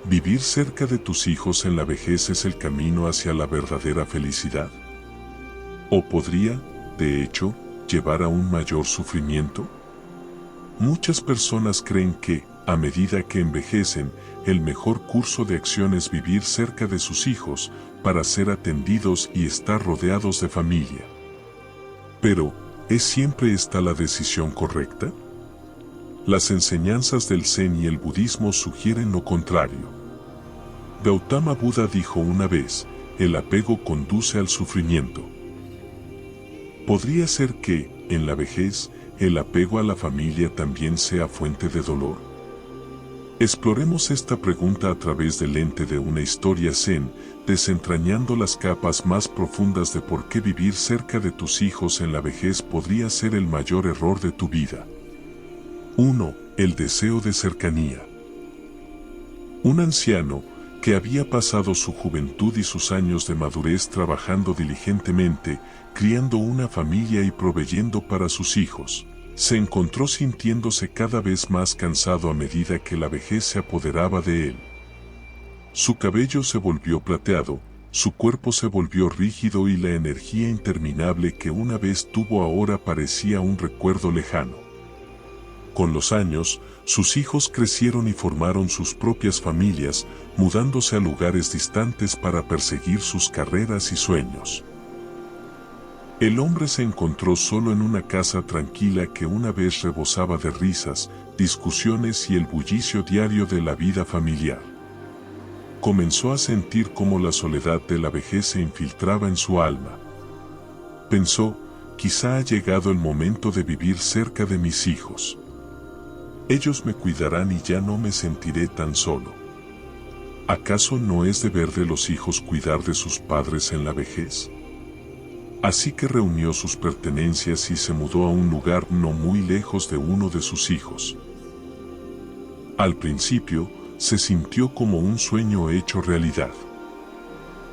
¿Vivir cerca de tus hijos en la vejez es el camino hacia la verdadera felicidad? ¿O podría, de hecho, llevar a un mayor sufrimiento? Muchas personas creen que, a medida que envejecen, el mejor curso de acción es vivir cerca de sus hijos, para ser atendidos y estar rodeados de familia. Pero, ¿es siempre esta la decisión correcta? Las enseñanzas del Zen y el budismo sugieren lo contrario. Gautama Buda dijo una vez, el apego conduce al sufrimiento. ¿Podría ser que, en la vejez, el apego a la familia también sea fuente de dolor? Exploremos esta pregunta a través del lente de una historia zen, desentrañando las capas más profundas de por qué vivir cerca de tus hijos en la vejez podría ser el mayor error de tu vida. 1. El deseo de cercanía. Un anciano, que había pasado su juventud y sus años de madurez trabajando diligentemente, criando una familia y proveyendo para sus hijos, se encontró sintiéndose cada vez más cansado a medida que la vejez se apoderaba de él. Su cabello se volvió plateado, su cuerpo se volvió rígido y la energía interminable que una vez tuvo ahora parecía un recuerdo lejano. Con los años, sus hijos crecieron y formaron sus propias familias, mudándose a lugares distantes para perseguir sus carreras y sueños. El hombre se encontró solo en una casa tranquila que una vez rebosaba de risas, discusiones y el bullicio diario de la vida familiar. Comenzó a sentir cómo la soledad de la vejez se infiltraba en su alma. Pensó, quizá ha llegado el momento de vivir cerca de mis hijos. Ellos me cuidarán y ya no me sentiré tan solo. ¿Acaso no es deber de los hijos cuidar de sus padres en la vejez? Así que reunió sus pertenencias y se mudó a un lugar no muy lejos de uno de sus hijos. Al principio, se sintió como un sueño hecho realidad.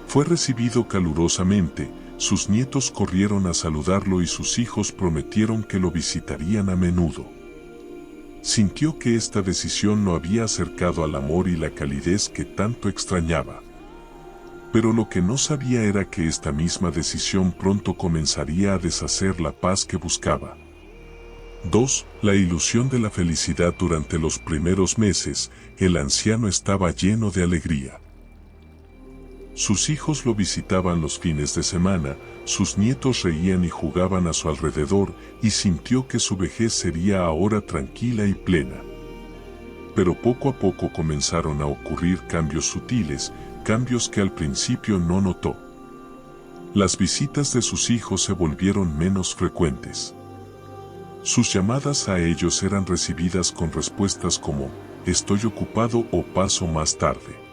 Fue recibido calurosamente, sus nietos corrieron a saludarlo y sus hijos prometieron que lo visitarían a menudo. Sintió que esta decisión lo había acercado al amor y la calidez que tanto extrañaba. Pero lo que no sabía era que esta misma decisión pronto comenzaría a deshacer la paz que buscaba. 2. La ilusión de la felicidad. Durante los primeros meses, el anciano estaba lleno de alegría. Sus hijos lo visitaban los fines de semana, sus nietos reían y jugaban a su alrededor, y sintió que su vejez sería ahora tranquila y plena. Pero poco a poco comenzaron a ocurrir cambios sutiles, cambios que al principio no notó. Las visitas de sus hijos se volvieron menos frecuentes. Sus llamadas a ellos eran recibidas con respuestas como, estoy ocupado o paso más tarde.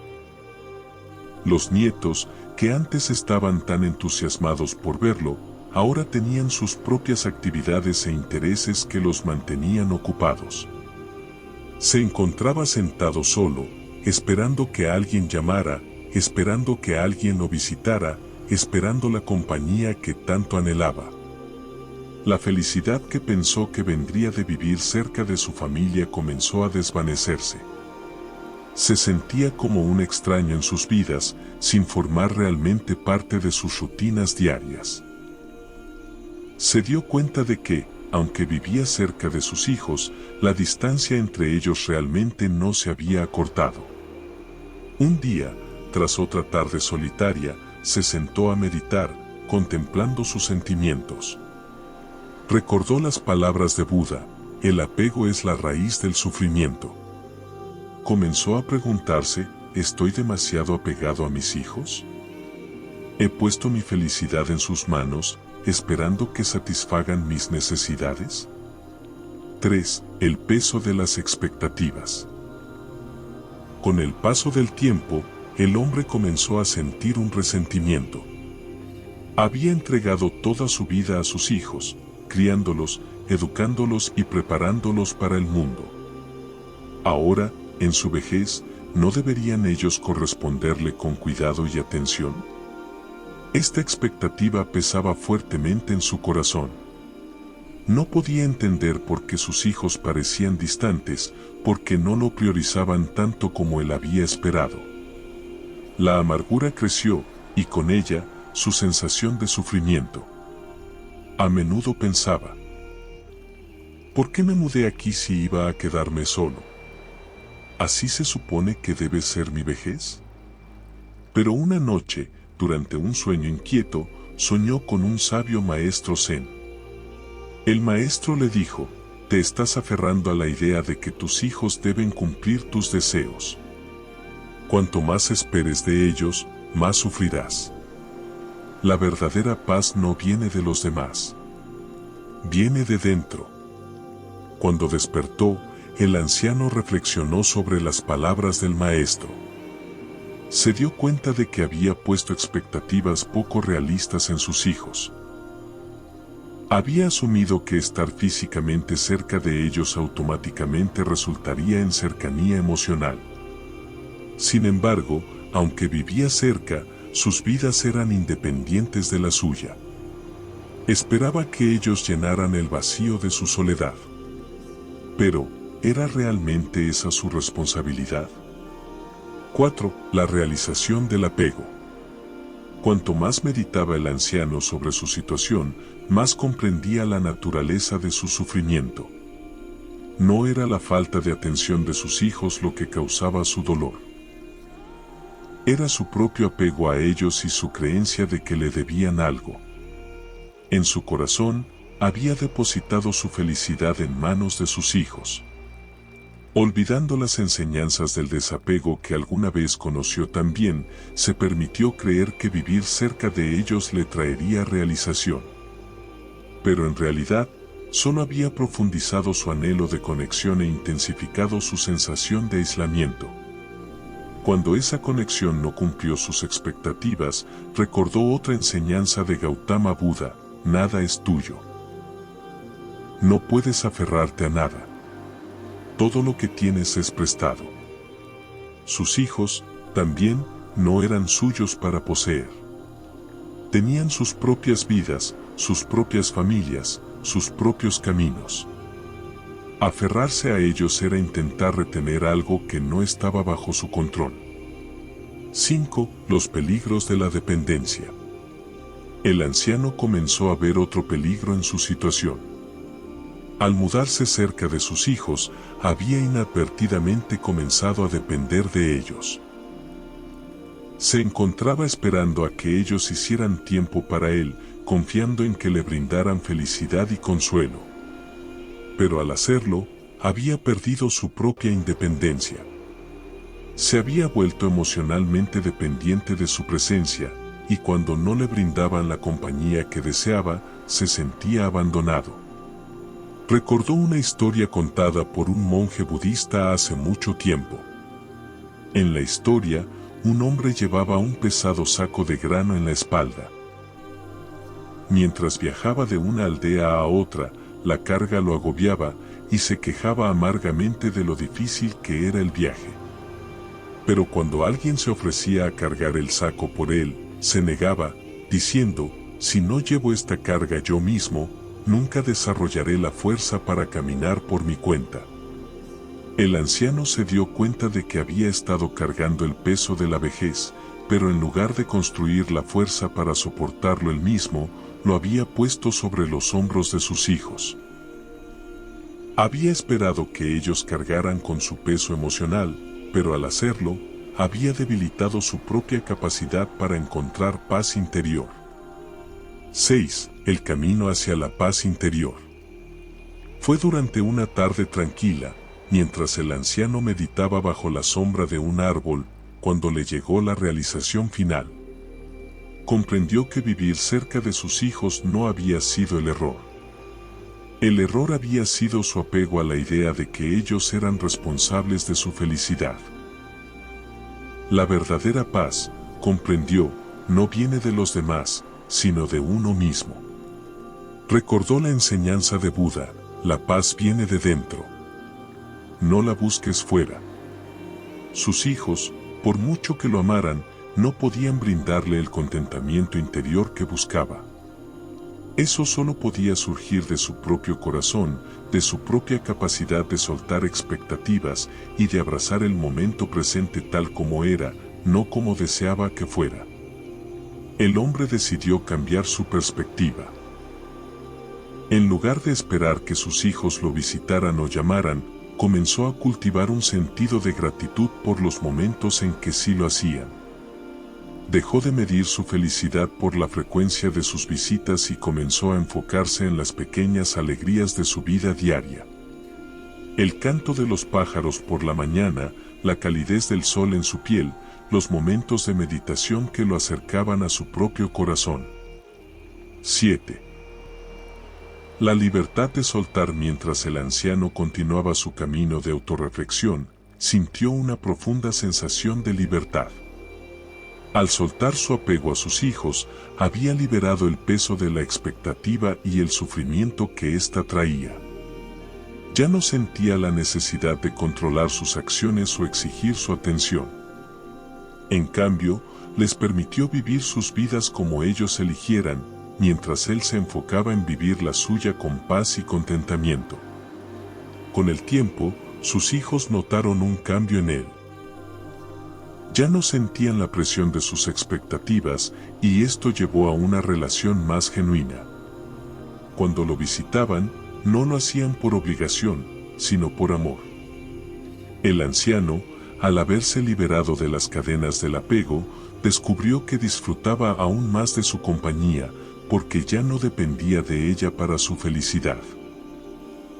Los nietos, que antes estaban tan entusiasmados por verlo, ahora tenían sus propias actividades e intereses que los mantenían ocupados. Se encontraba sentado solo, esperando que alguien llamara, esperando que alguien lo visitara, esperando la compañía que tanto anhelaba. La felicidad que pensó que vendría de vivir cerca de su familia comenzó a desvanecerse. Se sentía como un extraño en sus vidas, sin formar realmente parte de sus rutinas diarias. Se dio cuenta de que, aunque vivía cerca de sus hijos, la distancia entre ellos realmente no se había acortado. Un día, tras otra tarde solitaria, se sentó a meditar, contemplando sus sentimientos. Recordó las palabras de Buda, el apego es la raíz del sufrimiento. Comenzó a preguntarse, ¿estoy demasiado apegado a mis hijos? ¿He puesto mi felicidad en sus manos, esperando que satisfagan mis necesidades? 3. El peso de las expectativas. Con el paso del tiempo, el hombre comenzó a sentir un resentimiento. Había entregado toda su vida a sus hijos, criándolos, educándolos y preparándolos para el mundo. Ahora, en su vejez, ¿no deberían ellos corresponderle con cuidado y atención? Esta expectativa pesaba fuertemente en su corazón. No podía entender por qué sus hijos parecían distantes, porque no lo priorizaban tanto como él había esperado. La amargura creció, y con ella, su sensación de sufrimiento. A menudo pensaba: ¿por qué me mudé aquí si iba a quedarme solo? ¿Así se supone que debe ser mi vejez? Pero una noche, durante un sueño inquieto, soñó con un sabio maestro zen. El maestro le dijo: te estás aferrando a la idea de que tus hijos deben cumplir tus deseos. Cuanto más esperes de ellos, más sufrirás. La verdadera paz no viene de los demás. Viene de dentro. Cuando despertó, el anciano reflexionó sobre las palabras del maestro. Se dio cuenta de que había puesto expectativas poco realistas en sus hijos. Había asumido que estar físicamente cerca de ellos automáticamente resultaría en cercanía emocional. Sin embargo, aunque vivía cerca, sus vidas eran independientes de la suya. Esperaba que ellos llenaran el vacío de su soledad. Pero, ¿era realmente esa su responsabilidad? 4. La realización del apego. Cuanto más meditaba el anciano sobre su situación, más comprendía la naturaleza de su sufrimiento. No era la falta de atención de sus hijos lo que causaba su dolor. Era su propio apego a ellos y su creencia de que le debían algo. En su corazón, había depositado su felicidad en manos de sus hijos. Olvidando las enseñanzas del desapego que alguna vez conoció también, se permitió creer que vivir cerca de ellos le traería realización. Pero en realidad, solo había profundizado su anhelo de conexión e intensificado su sensación de aislamiento. Cuando esa conexión no cumplió sus expectativas, recordó otra enseñanza de Gautama Buda: nada es tuyo. No puedes aferrarte a nada. Todo lo que tienes es prestado. Sus hijos, también, no eran suyos para poseer. Tenían sus propias vidas, sus propias familias, sus propios caminos. Aferrarse a ellos era intentar retener algo que no estaba bajo su control. 5. Los peligros de la dependencia. El anciano comenzó a ver otro peligro en su situación. Al mudarse cerca de sus hijos, había inadvertidamente comenzado a depender de ellos. Se encontraba esperando a que ellos hicieran tiempo para él, confiando en que le brindaran felicidad y consuelo. Pero al hacerlo, había perdido su propia independencia. Se había vuelto emocionalmente dependiente de su presencia, y cuando no le brindaban la compañía que deseaba, se sentía abandonado. Recordó una historia contada por un monje budista hace mucho tiempo. En la historia, un hombre llevaba un pesado saco de grano en la espalda. Mientras viajaba de una aldea a otra, la carga lo agobiaba y se quejaba amargamente de lo difícil que era el viaje. Pero cuando alguien se ofrecía a cargar el saco por él, se negaba, diciendo: si no llevo esta carga yo mismo, nunca desarrollaré la fuerza para caminar por mi cuenta. El anciano se dio cuenta de que había estado cargando el peso de la vejez, pero en lugar de construir la fuerza para soportarlo él mismo, lo había puesto sobre los hombros de sus hijos. Había esperado que ellos cargaran con su peso emocional, pero al hacerlo, había debilitado su propia capacidad para encontrar paz interior. 6. El camino hacia la paz interior. Fue durante una tarde tranquila, mientras el anciano meditaba bajo la sombra de un árbol, cuando le llegó la realización final. Comprendió que vivir cerca de sus hijos no había sido el error. El error había sido su apego a la idea de que ellos eran responsables de su felicidad. La verdadera paz, comprendió, no viene de los demás, sino de uno mismo. Recordó la enseñanza de Buda: la paz viene de dentro. No la busques fuera. Sus hijos, por mucho que lo amaran, no podían brindarle el contentamiento interior que buscaba. Eso solo podía surgir de su propio corazón, de su propia capacidad de soltar expectativas y de abrazar el momento presente tal como era, no como deseaba que fuera. El hombre decidió cambiar su perspectiva. En lugar de esperar que sus hijos lo visitaran o llamaran, comenzó a cultivar un sentido de gratitud por los momentos en que sí lo hacían. Dejó de medir su felicidad por la frecuencia de sus visitas y comenzó a enfocarse en las pequeñas alegrías de su vida diaria. El canto de los pájaros por la mañana, la calidez del sol en su piel, los momentos de meditación que lo acercaban a su propio corazón. 7. La libertad de soltar. Mientras el anciano continuaba su camino de autorreflexión, sintió una profunda sensación de libertad. Al soltar su apego a sus hijos, había liberado el peso de la expectativa y el sufrimiento que ésta traía. Ya no sentía la necesidad de controlar sus acciones o exigir su atención. En cambio, les permitió vivir sus vidas como ellos eligieran, mientras él se enfocaba en vivir la suya con paz y contentamiento. Con el tiempo, sus hijos notaron un cambio en él. Ya no sentían la presión de sus expectativas y esto llevó a una relación más genuina. Cuando lo visitaban, no lo hacían por obligación, sino por amor. El anciano, al haberse liberado de las cadenas del apego, descubrió que disfrutaba aún más de su compañía, porque ya no dependía de ella para su felicidad.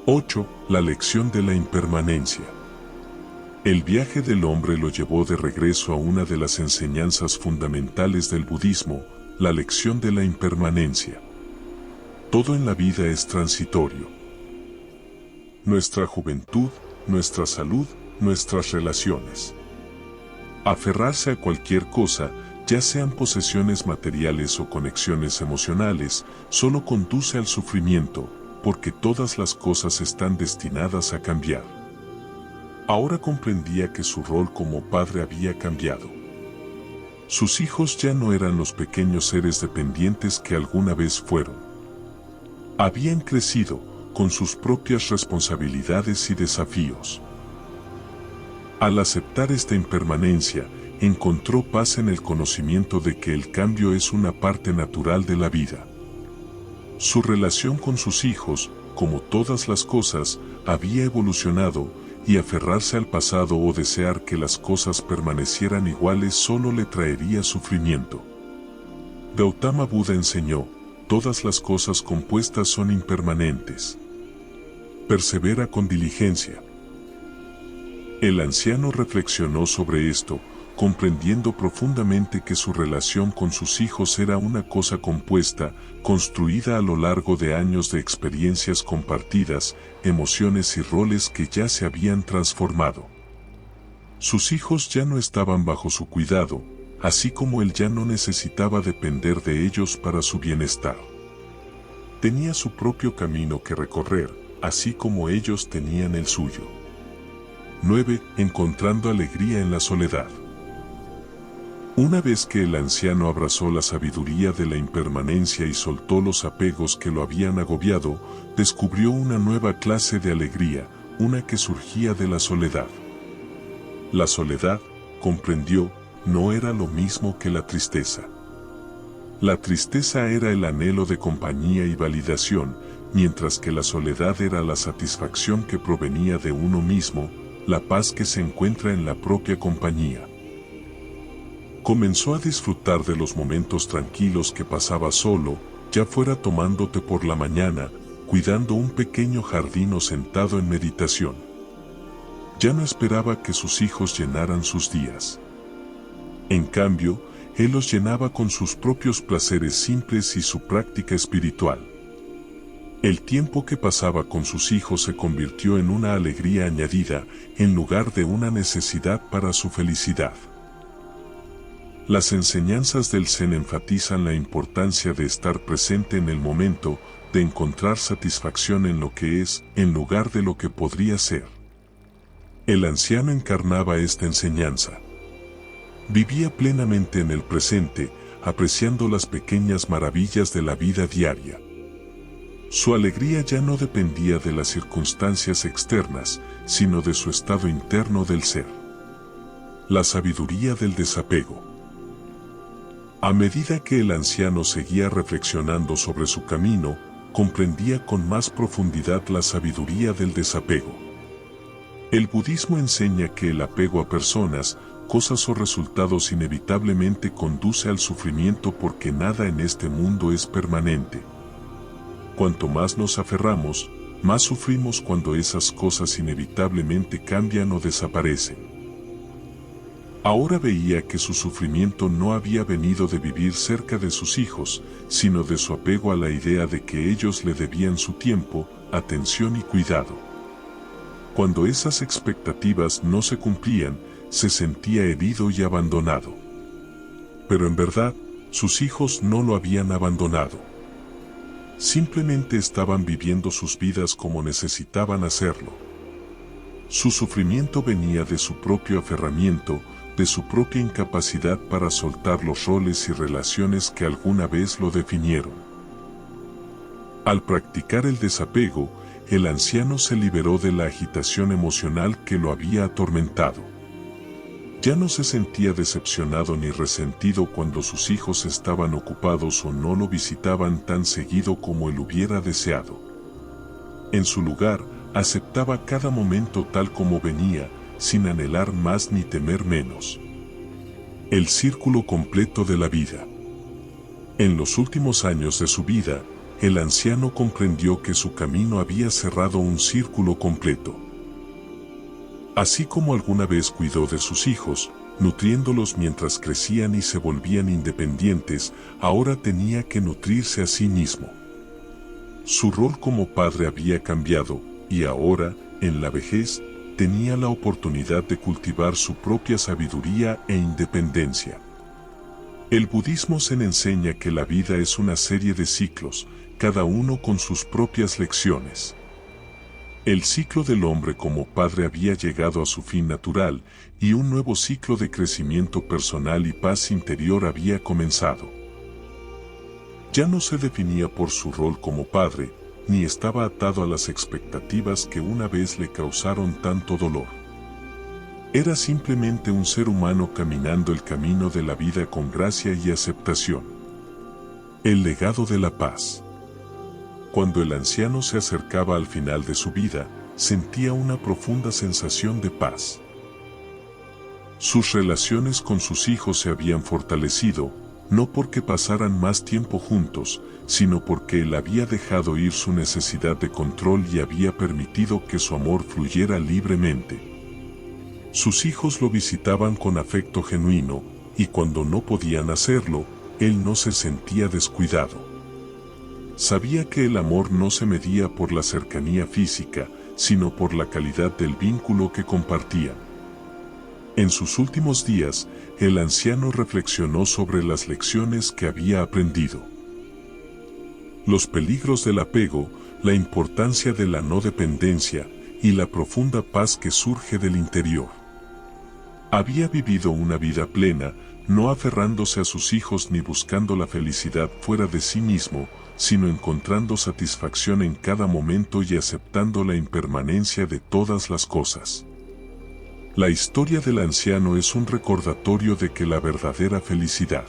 8. La lección de la impermanencia. El viaje del hombre lo llevó de regreso a una de las enseñanzas fundamentales del budismo, la lección de la impermanencia. Todo en la vida es transitorio. Nuestra juventud, nuestra salud, nuestras relaciones. Aferrarse a cualquier cosa, ya sean posesiones materiales o conexiones emocionales, solo conduce al sufrimiento, porque todas las cosas están destinadas a cambiar. Ahora comprendía que su rol como padre había cambiado. Sus hijos ya no eran los pequeños seres dependientes que alguna vez fueron. Habían crecido, con sus propias responsabilidades y desafíos. Al aceptar esta impermanencia, encontró paz en el conocimiento de que el cambio es una parte natural de la vida. Su relación con sus hijos, como todas las cosas, había evolucionado, y aferrarse al pasado o desear que las cosas permanecieran iguales solo le traería sufrimiento. Gautama Buda enseñó, todas las cosas compuestas son impermanentes. Persevera con diligencia. El anciano reflexionó sobre esto, comprendiendo profundamente que su relación con sus hijos era una cosa compuesta, construida a lo largo de años de experiencias compartidas, emociones y roles que ya se habían transformado. Sus hijos ya no estaban bajo su cuidado, así como él ya no necesitaba depender de ellos para su bienestar. Tenía su propio camino que recorrer, así como ellos tenían el suyo. 9. Encontrando alegría en la soledad. Una vez que el anciano abrazó la sabiduría de la impermanencia y soltó los apegos que lo habían agobiado, descubrió una nueva clase de alegría, una que surgía de la soledad. La soledad, comprendió, no era lo mismo que la tristeza. La tristeza era el anhelo de compañía y validación, mientras que la soledad era la satisfacción que provenía de uno mismo, la paz que se encuentra en la propia compañía. Comenzó a disfrutar de los momentos tranquilos que pasaba solo, ya fuera tomando té por la mañana, cuidando un pequeño jardín o sentado en meditación. Ya no esperaba que sus hijos llenaran sus días. En cambio, él los llenaba con sus propios placeres simples y su práctica espiritual. El tiempo que pasaba con sus hijos se convirtió en una alegría añadida, en lugar de una necesidad para su felicidad. Las enseñanzas del Zen enfatizan la importancia de estar presente en el momento, de encontrar satisfacción en lo que es, en lugar de lo que podría ser. El anciano encarnaba esta enseñanza. Vivía plenamente en el presente, apreciando las pequeñas maravillas de la vida diaria. Su alegría ya no dependía de las circunstancias externas, sino de su estado interno del ser. La sabiduría del desapego. A medida que el anciano seguía reflexionando sobre su camino, comprendía con más profundidad la sabiduría del desapego. El budismo enseña que el apego a personas, cosas o resultados inevitablemente conduce al sufrimiento porque nada en este mundo es permanente. Cuanto más nos aferramos, más sufrimos cuando esas cosas inevitablemente cambian o desaparecen. Ahora veía que su sufrimiento no había venido de vivir cerca de sus hijos, sino de su apego a la idea de que ellos le debían su tiempo, atención y cuidado. Cuando esas expectativas no se cumplían, se sentía herido y abandonado. Pero en verdad, sus hijos no lo habían abandonado. Simplemente estaban viviendo sus vidas como necesitaban hacerlo. Su sufrimiento venía de su propio aferramiento, de su propia incapacidad para soltar los roles y relaciones que alguna vez lo definieron. Al practicar el desapego, el anciano se liberó de la agitación emocional que lo había atormentado. Ya no se sentía decepcionado ni resentido cuando sus hijos estaban ocupados o no lo visitaban tan seguido como él hubiera deseado. En su lugar, aceptaba cada momento tal como venía, sin anhelar más ni temer menos. El círculo completo de la vida. En los últimos años de su vida, el anciano comprendió que su camino había cerrado un círculo completo. Así como alguna vez cuidó de sus hijos, nutriéndolos mientras crecían y se volvían independientes, ahora tenía que nutrirse a sí mismo. Su rol como padre había cambiado, y ahora, en la vejez, tenía la oportunidad de cultivar su propia sabiduría e independencia. El budismo se enseña que la vida es una serie de ciclos, cada uno con sus propias lecciones. El ciclo del hombre como padre había llegado a su fin natural, y un nuevo ciclo de crecimiento personal y paz interior había comenzado. Ya no se definía por su rol como padre, ni estaba atado a las expectativas que una vez le causaron tanto dolor. Era simplemente un ser humano caminando el camino de la vida con gracia y aceptación. El legado de la paz. Cuando el anciano se acercaba al final de su vida, sentía una profunda sensación de paz. Sus relaciones con sus hijos se habían fortalecido, no porque pasaran más tiempo juntos, sino porque él había dejado ir su necesidad de control y había permitido que su amor fluyera libremente. Sus hijos lo visitaban con afecto genuino, y cuando no podían hacerlo, él no se sentía descuidado. Sabía que el amor no se medía por la cercanía física, sino por la calidad del vínculo que compartían. En sus últimos días, el anciano reflexionó sobre las lecciones que había aprendido. Los peligros del apego, la importancia de la no dependencia y la profunda paz que surge del interior. Había vivido una vida plena, no aferrándose a sus hijos ni buscando la felicidad fuera de sí mismo, sino encontrando satisfacción en cada momento y aceptando la impermanencia de todas las cosas. La historia del anciano es un recordatorio de que la verdadera felicidad.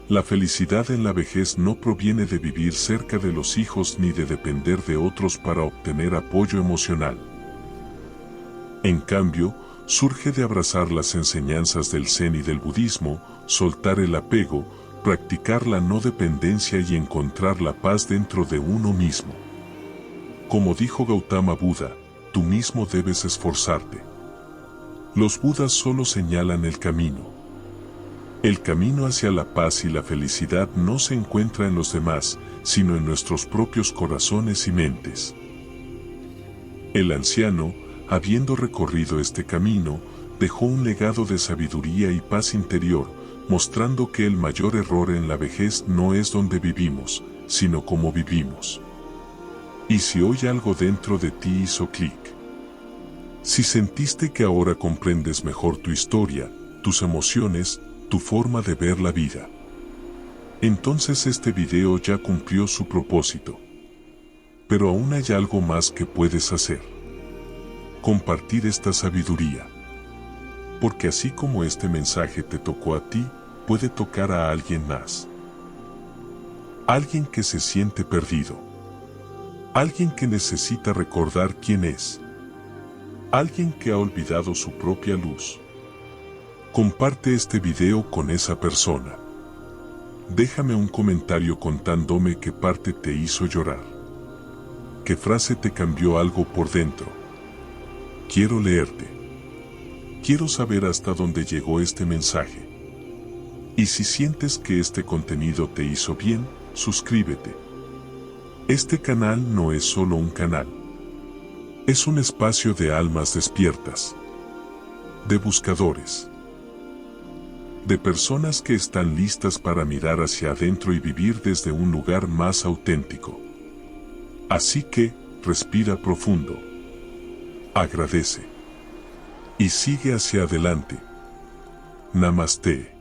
La felicidad en la vejez no proviene de vivir cerca de los hijos ni de depender de otros para obtener apoyo emocional. En cambio, surge de abrazar las enseñanzas del Zen y del budismo, soltar el apego, practicar la no dependencia y encontrar la paz dentro de uno mismo. Como dijo Gautama Buda, tú mismo debes esforzarte. Los Budas solo señalan el camino. El camino hacia la paz y la felicidad no se encuentra en los demás, sino en nuestros propios corazones y mentes. El anciano, habiendo recorrido este camino, dejó un legado de sabiduría y paz interior, mostrando que el mayor error en la vejez no es donde vivimos, sino cómo vivimos. Y si hoy algo dentro de ti hizo clic, si sentiste que ahora comprendes mejor tu historia, tus emociones, tu forma de ver la vida, entonces este video ya cumplió su propósito. Pero aún hay algo más que puedes hacer. Compartir esta sabiduría. Porque así como este mensaje te tocó a ti, puede tocar a alguien más. Alguien que se siente perdido. Alguien que necesita recordar quién es. Alguien que ha olvidado su propia luz. Comparte este video con esa persona. Déjame un comentario contándome qué parte te hizo llorar. ¿Qué frase te cambió algo por dentro? Quiero leerte. Quiero saber hasta dónde llegó este mensaje. Y si sientes que este contenido te hizo bien, suscríbete. Este canal no es solo un canal. Es un espacio de almas despiertas. De buscadores. De personas que están listas para mirar hacia adentro y vivir desde un lugar más auténtico. Así que, respira profundo. Agradece. Y sigue hacia adelante. Namaste.